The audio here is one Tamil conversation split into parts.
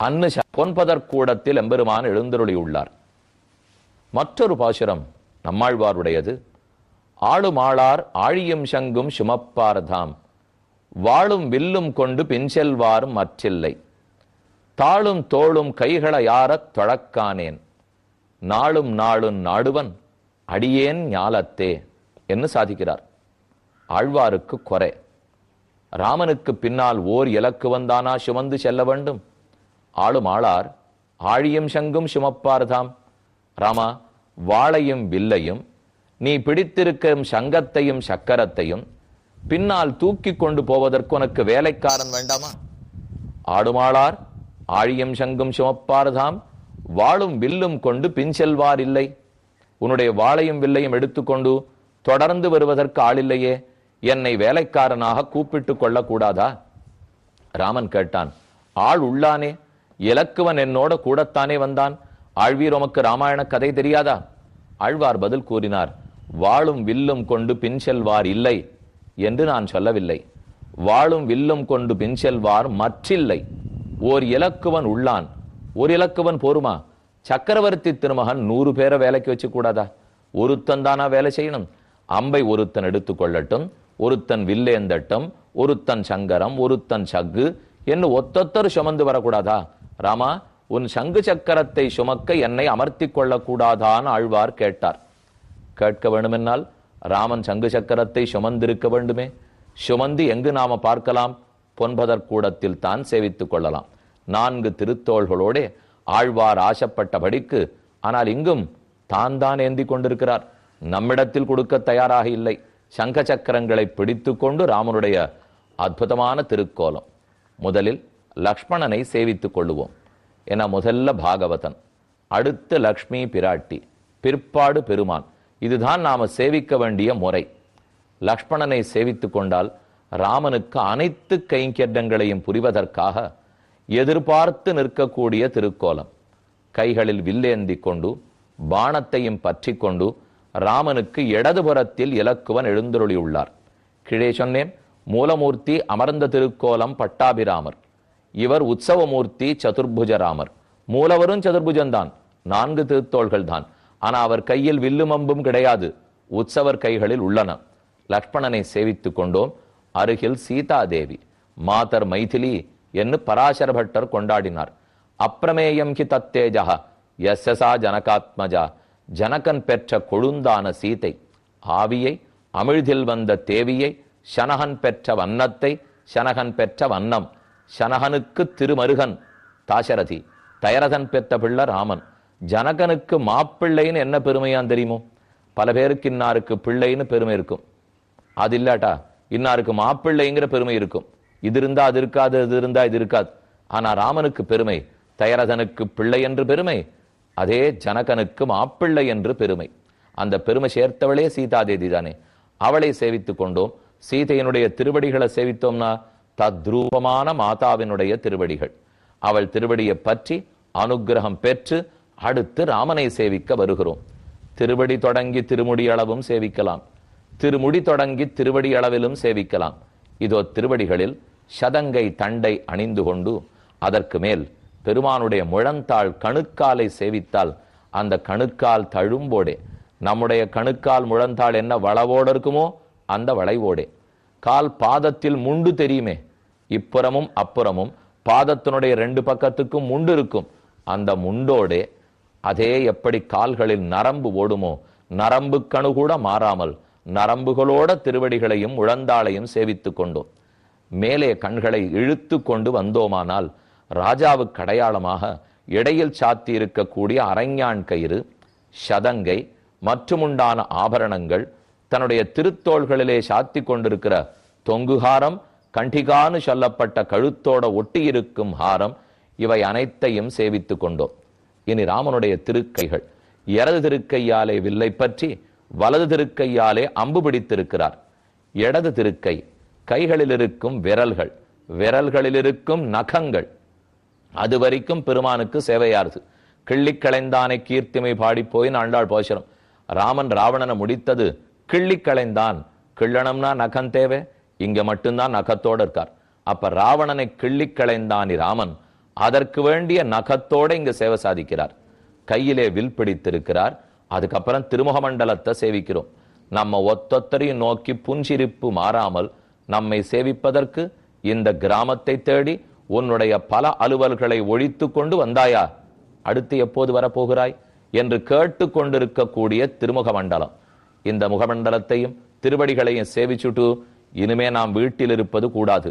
அன்னு பொன்பதற் கூடத்தில் எம்பெருமான் எழுந்தருளியுள்ளார். மற்றொரு பாசுரம் நம்மாழ்வாருடையது. ஆளுமாளார் ஆழியும் சங்கும் சுமப்பார்தாம், வாளும் வில்லும் கொண்டு பின்செல்வாரும் மற்றில்லை, தாளும் தோளும் கைகளை யாரத் தொழக்கானேன், நாளும் நாளும் நாடுவன் அடியேன் ஞாலத்தே என்று சாதிக்கிறார். ஆழ்வாருக்கு குறை. ராமனுக்கு பின்னால் ஓர் இலக்குவன் தானா சுமந்து செல்ல வேண்டும்? ஆளும் ஆளார் ஆழியும் சங்கும் சுமப்பார்தாம். ராமா, வாளையும் வில்லையும் நீ பிடித்திருக்கும் சங்கத்தையும் சக்கரத்தையும் பின்னால் தூக்கி கொண்டு போவதற்கு உனக்கு வேலைக்காரன் வேண்டாமா? ஆடுமாளார் ஆழியும் சங்கும் சுமப்பார்தாம், வாளும் வில்லும் கொண்டு பின் செல்வார் இல்லை. உன்னுடைய வாளையும் வில்லையும் எடுத்துக்கொண்டு தொடர்ந்து வருவதற்கு ஆளில்லையே, என்னை வேலைக்காரனாக கூப்பிட்டு கொள்ளக்கூடாதா? ராமன் கேட்டான். ஆள் உள்ளானே, இலக்குவன் என்னோட கூடத்தானே வந்தான். ஆழ்வீர் உமக்கு ராமாயண கதை தெரியாதா? ஆழ்வார் பதில் கூறினார். வாளும் வில்லும் கொண்டு பின் செல்வார் இல்லை என்று நான் சொல்லவில்லை. வாளும் வில்லும் கொண்டு பின் செல்வார் மற்றில்லை. ஓர் இலக்குவன் உள்ளான். ஒரு இலக்குவன் போருமா? சக்கரவர்த்தி திருமகன் 100 பேரை வேலைக்கு வச்சு கூடாதா? ஒருத்தன் தானா வேலை செய்யணும்? அம்பை ஒருத்தன் எடுத்துக்கொள்ளட்டும், ஒருத்தன் வில்லேந்தட்டம், ஒருத்தன் சங்கரம், ஒருத்தன் சக்கு என்று ஒத்தொத்தர் சுமந்து வரக்கூடாதா? ராமா, உன் சங்கு சக்கரத்தை சுமக்க என்னை அமர்த்தி கொள்ளக்கூடாதான் ஆழ்வார் கேட்டார். கேட்க வேண்டுமென்னால் ராமன் சங்கு சக்கரத்தை சுமந்திருக்க வேண்டுமே. சுமந்து எங்கு நாம பார்க்கலாம்? பொன்பதற் கூடத்தில் தான் சேவித்துக் கொள்ளலாம். 4 திருத்தோள்களோட ஆழ்வார் ஆசைப்பட்டபடிக்கு. ஆனால் இங்கும் தான் ஏந்தி கொண்டிருக்கிறார். நம்மிடத்தில் கொடுக்க தயாராக இல்லை. சங்க சக்கரங்களை பிடித்து கொண்டு ராமனுடைய அற்புதமான திருக்கோலம். முதலில் லக்ஷ்மணனை சேவித்துக் கொள்ளுவோம். என முதல்ல பாகவதன், அடுத்து லக்ஷ்மி பிராட்டி, பிற்பாடு பெருமான். இதுதான் நாம சேவிக்க வேண்டிய முறை. லக்ஷ்மணனை சேவித்துக் கொண்டால் ராமனுக்கு அனைத்து கைங்கரியங்களையும் புரிவதற்காக எதிர்பார்த்து நிற்கக்கூடிய திருக்கோலம். கைகளில் வில்லேந்தி கொண்டு பாணத்தையும் பற்றி கொண்டு ராமனுக்கு இடதுபுறத்தில் இலக்குவன் எழுந்தருளியுள்ளார். கீழே சொன்னேன், மூலமூர்த்தி அமர்ந்த திருக்கோலம் பட்டாபிராமர். இவர் உற்சவமூர்த்தி சதுர்புஜராமர். மூலவரும் சதுர்புஜன்தான், 4 திருத்தோள்கள் தான். ஆனா அவர் கையில் வில்லும் அம்பும் கிடையாது, உற்சவர் கைகளில் உள்ளன. லக்ஷ்மணனை சேவித்துக் கொண்டோம். அருகில் சீதாதேவி, மாதர் மைதிலி என்று பராசர பட்டர் கொண்டாடினார். அப்பிரமேயம் கி தத்தேஜா யஸ்ஸா ஜனகாத்மஜா, ஜனகன் பெற்ற கொழுந்தான சீதை, ஆவியை அமிழ்தில் வந்த தேவியை, சனகன் பெற்ற வண்ணத்தை, சனகன் பெற்ற வண்ணம், சனகனுக்கு திருமருகன் தாசரதி, தயரதன் பெற்ற பிள்ளை ராமன். ஜனகனுக்கு மாப்பிள்ளைன்னு என்ன பெருமையான் தெரியுமோ? பல பேருக்கு இன்னாருக்கு பிள்ளைன்னு பெருமை இருக்கும். அது இல்லாட்டா இன்னாருக்கு மாப்பிள்ளைங்கிற பெருமை இருக்கும். இது இருந்தா அது இருக்காது, அது இருந்தா இது இருக்காது. ஆனா ராமனுக்கு பெருமை, தயரதனுக்கு பிள்ளை என்று பெருமை, அதே ஜனகனுக்கு மாப்பிள்ளை என்று பெருமை. அந்த பெருமை சேர்த்தவளே சீதாதேவி தானே. அவளை சேவித்துக் கொண்டோம். சீதையினுடைய திருவடிகளை சேவித்தோம்னா தத்ரூபமான மாதாவினுடைய திருவடிகள். அவள் திருவடியை பற்றி அனுகிரகம் பெற்று அடுத்து ராமனை சேவிக்க வருகிறோம். திருவடி தொடங்கி திருமுடி அளவும் சேவிக்கலாம், திருமுடி தொடங்கி திருவடி அளவிலும் சேவிக்கலாம். இதோ திருவடிகளில் சதங்கை தண்டை அணிந்து கொண்டு அதற்கு மேல் பெருமானுடைய முழந்தாள் கணுக்காலை சேவித்தால் அந்த கணுக்கால் தழும்போடே, நம்முடைய கணுக்கால் முழந்தாள் என்ன வளவோடு இருக்குமோ அந்த வளைவோடே, கால் பாதத்தில் முண்டு தெரியுமே, இப்புறமும் அப்புறமும் பாதத்தினுடைய 2 பக்கத்துக்கும் முண்டு இருக்கும். அந்த முண்டோடே அதே எப்படி கால்களில் நரம்பு ஓடுமோ, நரம்பு கணு கூட மாறாமல் நரம்புகளோட திருவடிகளையும் முழந்தாளையும் சேவித்துக் கொண்டோம். மேலே கண்களை இழுத்து கொண்டு வந்தோமானால் ராஜாவுக்கு அடையாளமாக இடையில் சாத்தி இருக்கக்கூடிய அரஞ்ஞான் கயிறு, சதங்கை மற்றுமுண்டான ஆபரணங்கள், தன்னுடைய திருத்தோள்களிலே சாத்தி கொண்டிருக்கிற தொங்குஹாரம், கண்டிகான்னு சொல்லப்பட்ட கழுத்தோட ஒட்டியிருக்கும் ஹாரம், இவை அனைத்தையும் சேவித்துக் கொண்டோம். இனி ராமனுடைய திருக்கைகள். இடது திருக்கையாலே வில்லை பற்றி வலது திருக்கையாலே அம்பு பிடித்திருக்கிறார். இடது திருக்கை கைகளில் இருக்கும் விரல்கள், விரல்களில் இருக்கும் நகங்கள், அது வரைக்கும் பெருமானுக்கு சேவையாருது. கிள்ளி களைந்தானை கீர்த்திமை பாடி போய் ஆண்டாள் போஷரம். ராமன் ராவணனை முடித்தது கிள்ளி களைந்தான். கிள்ளனம்னா நகம் தேவை, இங்க மட்டும்தான் நகத்தோடு இருக்கார். அப்ப ராவணனை கிள்ளி களைந்தானி ராமன் அதற்கு வேண்டிய நகத்தோட இங்க சேவை சாதிக்கிறார். கையிலே வில் பிடித்திருக்கிறார். அதுக்கப்புறம் திருமுக மண்டலத்தை சேவிக்கிறோம். நம்ம ஒத்தொத்தரையும் நோக்கி புன்சிரிப்பு மாறாமல் நம்மை சேவிப்பதற்கு இந்த கிராமத்தை தேடி உன்னுடைய பல அலுவல்களை ஒழித்து கொண்டு வந்தாயா, அடுத்து எப்போது வரப்போகிறாய் என்று கேட்டு கொண்டிருக்கக்கூடிய திருமுக மண்டலம். இந்த முகமண்டலத்தையும் திருவடிகளையும் சேவிச்சுட்டு இனிமே நாம் வீட்டில் இருப்பது கூடாது.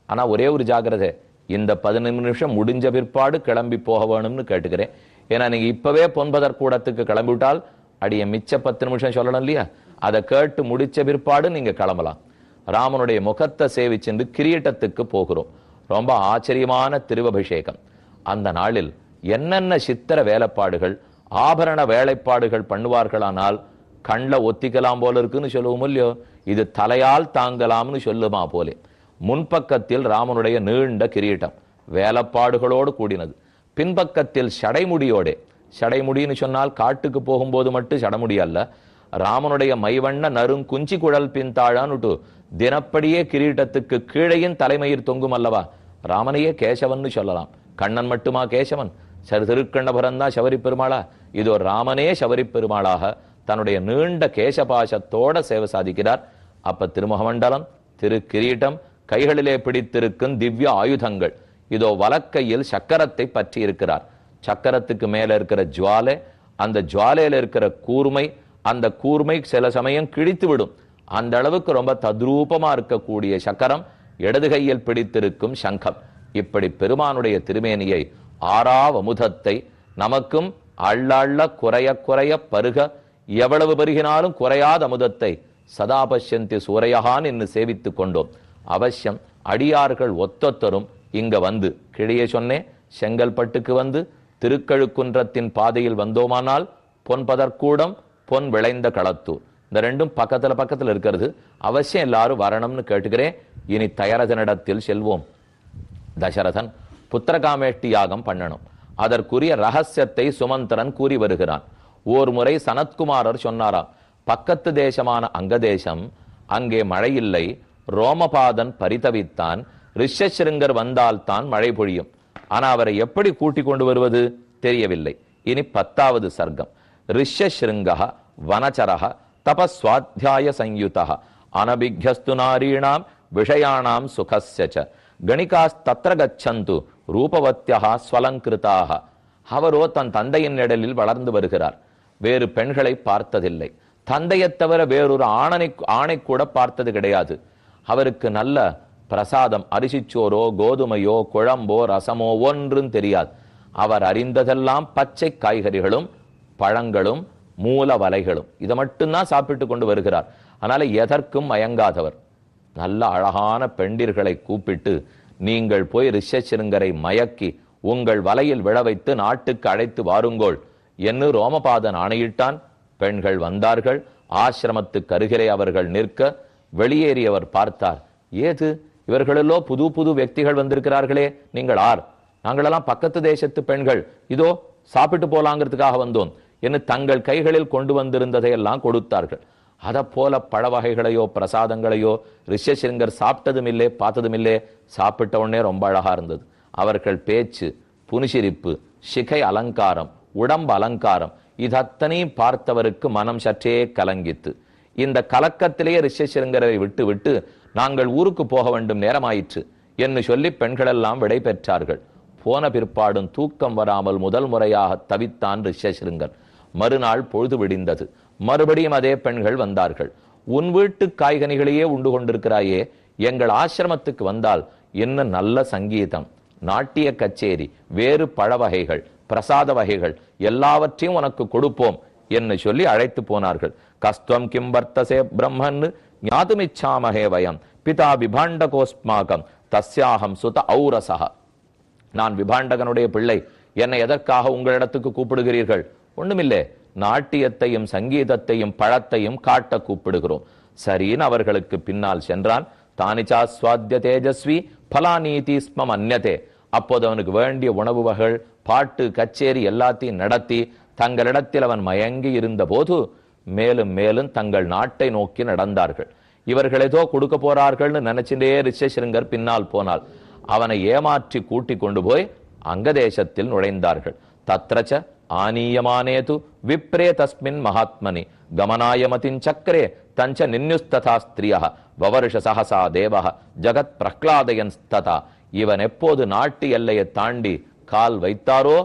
ஆனா ஒரே ஒரு ஜாகிரதை, இந்த 15 நிமிஷம் முடிஞ்ச பிற்பாடு கிளம்பி போக வேணும்னு கேட்டுக்கிறேன். ஏன்னா நீங்க இப்பவே பொன்பதற் கூடத்துக்கு கிளம்பிவிட்டால் அடிய மிச்ச 10 நிமிஷம் சொல்லணும் இல்லையா, அதை கேட்டு முடிச்ச பிற்பாடு நீங்க கிளம்பலாம். ராமனுடைய முகத்தை சேவிச்சென்று கிரீட்டத்துக்கு போகிறோம். ரொம்ப ஆச்சரியமான திருவபிஷேகம். அந்த நாளில் என்னென்ன சித்திர வேலைப்பாடுகள் ஆபரண வேலைப்பாடுகள் பண்ணுவார்களானால் கண்ணில் ஒத்திக்கலாம் போல இருக்குன்னு சொல்லுவோம் இல்லையோ, இது தலையால் தாங்கலாம்னு சொல்லுமா போலே. முன்பக்கத்தில் ராமனுடைய நீண்ட கிரீட்டம் வேலைப்பாடுகளோடு கூடினது. பின்பக்கத்தில் சடைமுடியோடே, சடைமுடின்னு சொன்னால் காட்டுக்கு போகும்போது மட்டும் சடைமுடி அல்ல, ராமனுடைய மைவண்ண நறுங்குஞ்சி குழல் பின்தாழான்னுட்டு தினப்படியே கிரீட்டத்துக்கு கீழையும் தலைமயிர் தொங்கும் அல்லவா. ராமனையே கேசவன் சொல்லலாம். கண்ணன் மட்டுமா கேசவன்? திருக்கண்ணபுரம் தான் சபரி பெருமாளா? இதோ ராமனே சபரி பெருமாளாக தன்னுடைய நீண்ட கேசபாசத்தோட சேவை சாதிக்கிறார். அப்ப திருமுகமண்டலம், திரு கிரீட்டம், கைகளிலே பிடித்திருக்கும் திவ்ய ஆயுதங்கள். இதோ வலக்கையில் சக்கரத்தை பற்றி இருக்கிறார். சக்கரத்துக்கு மேல இருக்கிற ஜுவாலை, அந்த ஜுவாலையில இருக்கிற கூர்மை, அந்த கூர்மை சில சமயம் கிழித்து விடும். அந்த அளவுக்கு ரொம்ப தத்ரூபமா இருக்கக்கூடிய சக்கரம், இடது கையில் பிடித்திருக்கும் சங்கம். இப்படி பெருமானுடைய திருமேனியை ஆறாவமுதத்தை நமக்கும் அள்ள குறைய குறைய பருக, எவ்வளவு பருகினாலும் குறையாத அமுதத்தை சதா பஷ்யந்தி சூரையகான் என்று சேவித்துக் கொண்டோம். அவசியம் அடியார்கள் ஒத்தொத்தரும் இங்க வந்து, கிழியே சொன்னேன், செங்கல்பட்டுக்கு வந்து திருக்கழுக்குன்றத்தின் பாதையில் வந்தோமானால் பொன்பதற்கூடம், பொன் விளைந்த களத்தூர், இந்த ரெண்டும் பக்கத்துல இருக்கிறது. அவசியம் எல்லாரும் வரணும்னு கேட்டுக்கிறேன். இனி தயரதனிடத்தில் செல்வோம். தசரதன் புத்திரகாமேஷ்டி யாகம் பண்ணணும். அதற்குரிய ரகசியத்தை சுமந்திரன் கூறி வருகிறான். ஓர் முறை சனத்குமாரர் சொன்னாராம், பக்கத்து தேசமான அங்கதேசம், அங்கே மழையில்லை, ரோமபாதன் பரிதவித்தான், ரிஷசிருங்கர் வந்தால்தான் மழை பொழியும். ஆனா அவரை எப்படி கூட்டிக் கொண்டு வருவது தெரியவில்லை. இனி 10வது சர்க்கம். ரிஷசிருங்கः வனச்சரः தபஸ்வாத்யாய சயுதः அனபிக்யஸ்து நாரீணாம் விஷயாணாம் சுகஸ்ய ச கணிகாஸ்தத்ர கச்சந்து ரூபவத்யஹ ஸ்வலங்கிருதாக. அவரோ தன் தந்தையின் நிழலில் வளர்ந்து வருகிறார். வேறு பெண்களை பார்த்ததில்லை. தந்தையைத் தவிர வேறொரு ஆணை கூட பார்த்தது கிடையாது. அவருக்கு நல்ல பிரசாதம், அரிசிச்சோரோ கோதுமையோ குழம்போ ரசமோ ஒன்றும் தெரியாது. அவர் அறிந்ததெல்லாம் பச்சை காய்கறிகளும் பழங்களும் மூல வலைகளும். இதை மட்டும்தான் சாப்பிட்டு கொண்டு வருகிறார். அதனால எதற்கும் மயங்காதவர். நல்ல அழகான பெண்டிர்களை கூப்பிட்டு, நீங்கள் போய் ரிஷசிருங்கரை மயக்கி உங்கள் வலையில் விழ வைத்து நாட்டுக்கு அழைத்து வாருங்கோள் என்று ரோமபாதன் ஆணையிட்டான். பெண்கள் வந்தார்கள். ஆசிரமத்துக்கு அருகிலே அவர்கள் நிற்க வெளியேறியவர் பார்த்தார். ஏது இவர்களெல்லோ புது புது व्यक्तिகள் வந்திருக்கிறார்களே, நீங்கள் ஆர்? நாங்களெல்லாம் பக்கத்து தேசத்து பெண்கள், இதோ சாப்பிட்டு போலாங்கிறதுக்காக வந்தோம் என்று தங்கள் கைகளில் கொண்டு வந்திருந்ததையெல்லாம் கொடுத்தார்கள். அதை போல பழ வகைகளையோ பிரசாதங்களையோ ரிஷசிருங்கர் சாப்பிட்டதும் இல்லை, பார்த்ததும் இல்லை. சாப்பிட்ட உடனே ரொம்ப அழகா இருந்தது. அவர்கள் பேச்சு, புனிசிரிப்பு, சிகை அலங்காரம், உடம்பு அலங்காரம், இதத்தனையும் பார்த்தவருக்கு மனம் சற்றே கலங்கித்து. இந்த கலக்கத்திலேயே ரிஷசிருங்கரை விட்டு விட்டு நாங்கள் ஊருக்கு போக வேண்டும், நேரமாயிற்று என்று சொல்லி பெண்களெல்லாம் விடை பெற்றார்கள். போன பிற்பாடும் தூக்கம் வராமல் முதல் முறையாக தவித்தான் ரிஷசிருங்கர். மறுநாள் பொழுது விடிந்தது. மறுபடியும் அதே பெண்கள் வந்தார்கள். உன் வீட்டு காய்கனிகளையே உண்டு கொண்டிருக்கிறாயே, எங்கள் ஆசிரமத்துக்கு வந்தால் என்ன நல்ல சங்கீதம், நாட்டிய கச்சேரி, வேறு பழ வகைகள், பிரசாத வகைகள் எல்லாவற்றையும் உனக்கு கொடுப்போம் என்று சொல்லி அழைத்து போனார்கள். கஸ்துவம் கிம் வர்த்தசே பிரம்மன் ஞாதுமிச்சாமஹே வயம் பிதா விபாண்டகோஸ்மாகம் தஸ்யாகம் சுத ஔரசஹ. நான் விபாண்டகனுடைய பிள்ளை, என்னை எதற்காக உங்களிடத்துக்கு கூப்பிடுகிறீர்கள்? ஒண்ணுமில்லை, நாட்டியத்தையும் சங்கீதத்தையும் பழத்தையும் காட்ட கூப்பிடுகிறோம். சரின்னு அவர்களுக்கு பின்னால் சென்றான். தானிச்சா ஸ்வாத்ய தேஜஸ்வி பலாநீதி ஸ்மம் அந்நதே. அப்போது அவனுக்கு வேண்டிய உணவு வகைகள், பாட்டு, கச்சேரி எல்லாத்தையும் நடத்தி தங்களிடத்தில் அவன் மயங்கி இருந்த போது மேலும் மேலும் தங்கள் நாட்டை நோக்கி நடந்தார்கள். இவர்கள் ஏதோ கொடுக்க போறார்கள்னு நினைச்சுட்டே ரிஷசிருங்கர் பின்னால் போனால் அவனை ஏமாற்றி கூட்டி கொண்டு போய் அங்கதேசத்தில் நுழைந்தார்கள். தத்ரச்ச ஆனீயமானேது விப்ரே தஸ்மின் மகாத்மனி கமனாயமதின் சக்கரே தஞ்ச நின்யுஸ்ததா ஸ்திரியா வவருஷ சஹசா தேவஹ ஜகத் பிரஹ்லாதயன் ஸ்ததா. இவன் எப்போது நாட்டு எல்லையை தாண்டி கால் வைத்தாரோ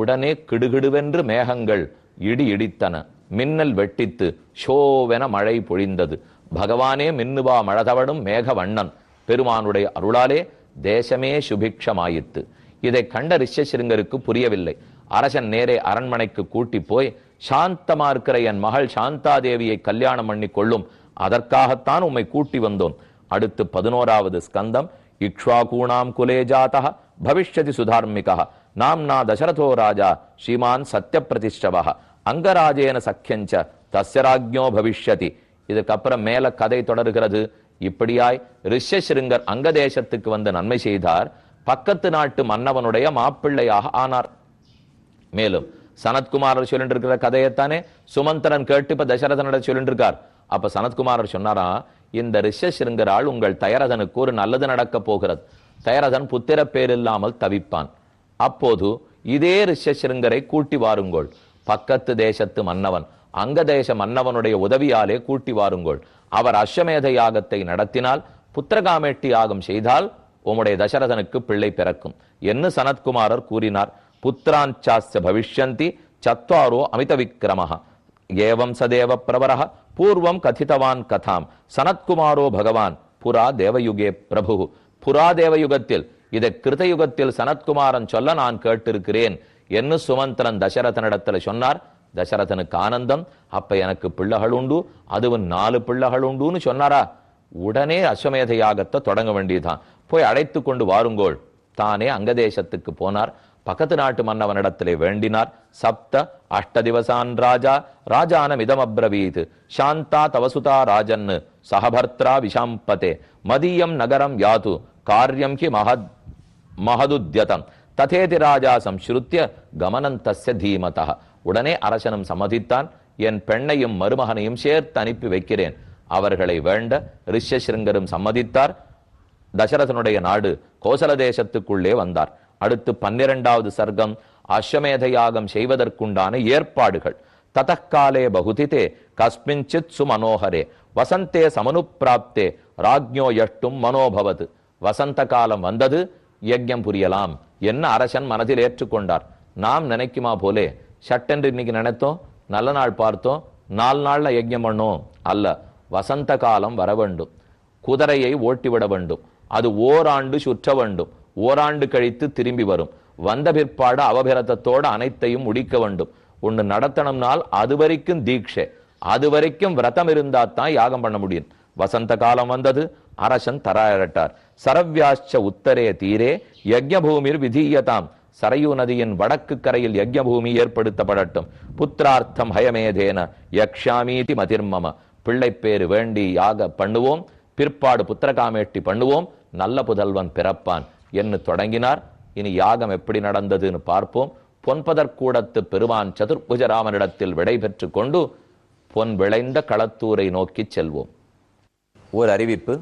உடனே கிடுகிடுவென்று மேகங்கள் இடி இடித்தன, மின்னல் வெட்டித்து ஷோவென மழை பொழிந்தது. பகவானே மின்னுவா மழதவடும் மேக வண்ணன். பெருமானுடைய அருளாலே தேசமே சுபிக்ஷமாயிற்று. இதை கண்ட ரிஷ்யசிருங்கருக்கு புரியவில்லை. அரசன் நேரே அரண்மனைக்கு கூட்டி போய், சாந்தமா இருக்கிற என் மகள் சாந்தாதேவியை கல்யாணம் பண்ணி கொள்ளும், அதற்காகத்தான் உம்மை கூட்டி வந்தோம். அடுத்து 11வது ஸ்கந்தம். இக்ஷ்வாகூணாம் குலே ஜாதா பவிஷ்யதி சுதார்மிகா நாம்னா தசரதோ ராஜா ஸ்ரீமான் சத்ய பிரதிஷ்டவா அங்கராஜேன சக்கியஞ்ச தஸ்ய ராஜ்ஞோ பவிஷ்யதி. இதுக்கப்புறம் மேல கதை தொடர்கிறது. இப்படியாய் ரிஷ்யசிருங்கர் அங்கதேசத்துக்கு வந்து நன்மை செய்தார். பக்கத்து நாட்டு மன்னவனுடைய மாப்பிள்ளையாக ஆனார். மேலும் சனத்குமாரர் சொல்லிட்டு இருக்கிற கதையைத்தானே சுமந்திரன் கேட்டு இப்ப தசரதனிட சொல்லிட்டு இருக்கார். அப்ப சனத்குமாரர் சொன்னாரா, இந்த ரிஷ்யசிருங்கரால் உங்கள் தயரதனுக்கு ஒரு நல்லது நடக்க போகிறது. தயரதன் புத்திர பேர் இல்லாமல் தவிப்பான். அப்போது இதே ரிஷ்யசிருங்கரை கூட்டி வாருங்கோள். பக்கத்து தேசத்து மன்னவன் அங்கதேச மன்னவனுடைய உதவியாலே கூட்டி வாருங்கோள். அவர் அஸ்வமேத யாகத்தை நடத்தினால், புத்திரகாமேட்டி யாகம் செய்தால் உம்முடைய தசரதனுக்கு பிள்ளை பிறக்கும் என்று சனத்குமாரர் கூறினார். புத்திராஞ்சாஸ்ய பவிஷ்யந்தி சத்வாரோ அமித விக்ரமஹ ஏவம் சதேவ பிரவரஹ பூர்வம் கதிதவான் கதாம் சனத்குமாரோ பகவான் புரா தேவயுகே பிரபு. புரா தேவயுகத்தில், இதை கிருதயுகத்தில் சனத்குமாரன் சொல்ல நான் கேட்டிருக்கிறேன் என்று சுமந்திரன் தசரதனிடத்துல சொன்னார். தசரதனுக்கு ஆனந்தம். அப்ப எனக்கு பிள்ளைகள் உண்டு, அதுவும் 4 பிள்ளைகள் உண்டுன்னு சொன்னாரா. உடனே அஸ்வமேத யாகத்தை தொடங்க வேண்டியதுதான். போய் அழைத்து கொண்டு வாருங்கோள். தானே அங்கதேசத்துக்கு போனார். பக்கத்து நாட்டு மன்னவனிடத்திலே வேண்டினார். சப்த அஷ்ட திவசான் ராஜா ராஜானம் இதமப்ரவீத் சாந்தா தவசுதா ராஜன் சஹபர்த்ரா விஷாம்பதே மதியம் நகரம் யாது காரியம் ஹி மகதுத்யதம் ததேதி ராஜா சம்ஸ்ருத்ய கமனம் தஸ்ய தீமதா. உடனே அரசனும் சம்மதித்தான். என் பெண்ணையும் மருமகனையும் சேர்த்து அனுப்பி வைக்கிறேன். அவர்களை வேண்ட ரிஷ்யசிருங்கரும் சம்மதித்தார். தசரதனுடைய நாடு கோசல தேசத்துக்குள்ளே வந்தார். அடுத்து 12வது சர்க்கம். அஸ்வமேத யாகம் செய்வதற்குண்டான ஏற்பாடுகள். ததக்காலே பகுதிதே கஸ்மிஞ்சித் சுமனோகரே வசந்தே சமனுப்பிராப்தே ராஜ்ஞோ யஷ்டும் மனோபவது. வசந்த காலம் வந்தது, யஜ்யம் புரியலாம் என்ன அரசன் மனதில் ஏற்றுக்கொண்டார். நாம் நினைக்குமா போலே சட்டென்று இன்னைக்கு நினைத்தோம், நல்ல நாள் பார்த்தோம், 4 நாள்ல யஜ்யம் பண்ணோம் அல்ல. வசந்த காலம் வர வேண்டும். குதிரையை ஓட்டிவிட வேண்டும். அது ஓராண்டு சுற்ற வேண்டும். ஓராண்டு கழித்து திரும்பி வரும். வந்த பிற்பாடு அவபிரதத்தோடு அனைத்தையும் முடிக்க வேண்டும். ஒன்று நடத்தணும்னால் அது வரைக்கும் தீட்சை, அது வரைக்கும் விரதம் இருந்தா தான் யாகம் பண்ண முடியும். வசந்த காலம் வந்தது. அரசன் தராயிரட்டார். சரவ்யாச்ச உத்தரே தீரே யஜ்ஞபூமிர் விதீயதாம். சரையு நதியின் வடக்கு கரையில் யஜ்ஞபூமி ஏற்படுத்தப்படட்டும். புத்திரார்த்தம் ஹயமேதேன யக்ஷாமீதி மதிர்மம. பிள்ளை பேரு வேண்டி யாக பண்ணுவோம், பிற்பாடு புத்திரகாமேட்டி பண்ணுவோம், நல்ல புதல்வன் பிறப்பான் என்று தொடங்கினார். இனி யாகம் எப்படி நடந்ததுன்னு பார்ப்போம். பொன்பதற்கூடத்து பெருமான் சதுர்புஜராமனிடத்தில் விடை பெற்று கொண்டு பொன் விளைந்த களத்தூரை நோக்கி செல்வோம். ஒரு அறிவிப்பு.